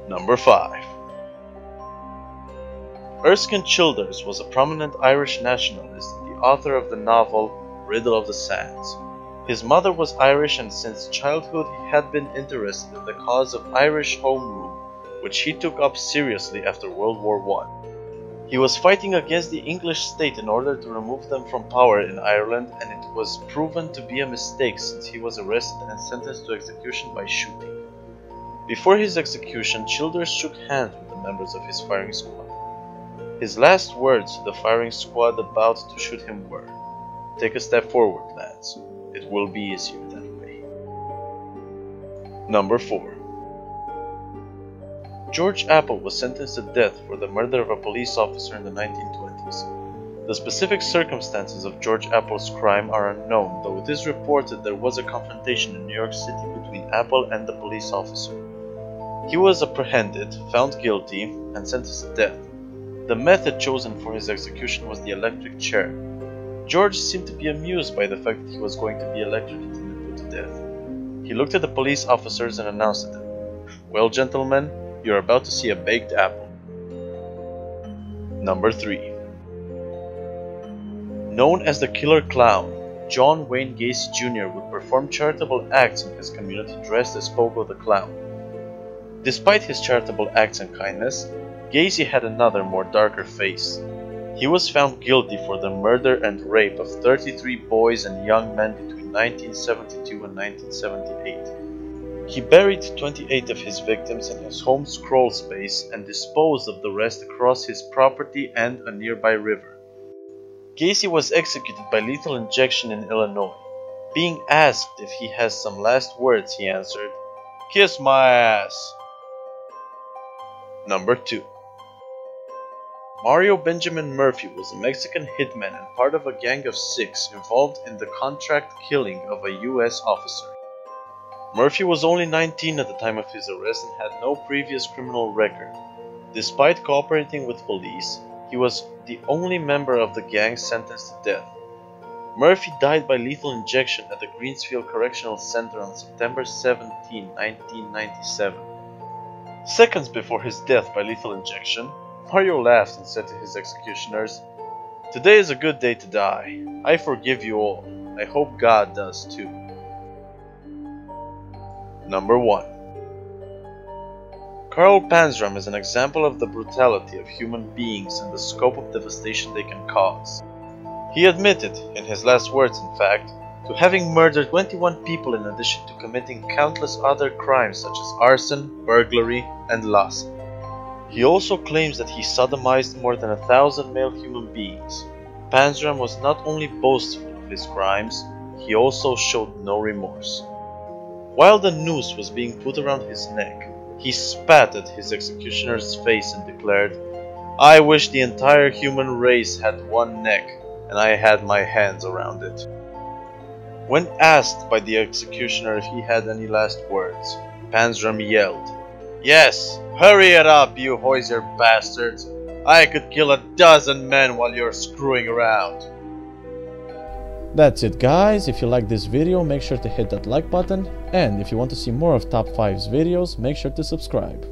Number 5. Erskine Childers was a prominent Irish nationalist and the author of the novel Riddle of the Sands. His mother was Irish, and since childhood he had been interested in the cause of Irish Home Rule, which he took up seriously after World War I. He was fighting against the English state in order to remove them from power in Ireland, and it was proven to be a mistake since he was arrested and sentenced to execution by shooting. Before his execution, Childers shook hands with the members of his firing squad. His last words to the firing squad about to shoot him were, "Take a step forward, lads. It will be easier that way." Number 4. George Appel was sentenced to death for the murder of a police officer in the 1920s. The specific circumstances of George Appel's crime are unknown, though it is reported there was a confrontation in New York City between Appel and the police officer. He was apprehended, found guilty, and sentenced to death. The method chosen for his execution was the electric chair. George seemed to be amused by the fact that he was going to be electrocuted and put to death. He looked at the police officers and announced to them, "Well, gentlemen, you're about to see a baked apple." Number 3. Known as the Killer Clown, John Wayne Gacy Jr. would perform charitable acts in his community dressed as Pogo the Clown. Despite his charitable acts and kindness, Gacy had another, more darker face. He was found guilty for the murder and rape of 33 boys and young men between 1972 and 1978. He buried 28 of his victims in his home scroll space and disposed of the rest across his property and a nearby river. Gacy was executed by lethal injection in Illinois. Being asked if he has some last words, he answered, "Kiss my ass." Number 2. Mario Benjamin Murphy was a Mexican hitman and part of a gang of 6 involved in the contract killing of a US officer. Murphy was only 19 at the time of his arrest and had no previous criminal record. Despite cooperating with police, he was the only member of the gang sentenced to death. Murphy died by lethal injection at the Greensfield Correctional Center on September 17, 1997. Seconds before his death by lethal injection, Mario laughed and said to his executioners, "Today is a good day to die. I forgive you all. I hope God does too." Number 1. Karl Panzram is an example of the brutality of human beings and the scope of devastation they can cause. He admitted, in his last words in fact, to having murdered 21 people in addition to committing countless other crimes such as arson, burglary, and larceny. He also claims that he sodomized more than 1,000 male human beings. Panzram was not only boastful of his crimes, he also showed no remorse. While the noose was being put around his neck, he spat at his executioner's face and declared, "I wish the entire human race had one neck, and I had my hands around it." When asked by the executioner if he had any last words, Panzram yelled, "Yes, hurry it up, you hoisier bastards! I could kill 12 men while you're screwing around." That's it, guys. If you like this video, make sure to hit that like button, and if you want to see more of Top 5's videos, make sure to subscribe.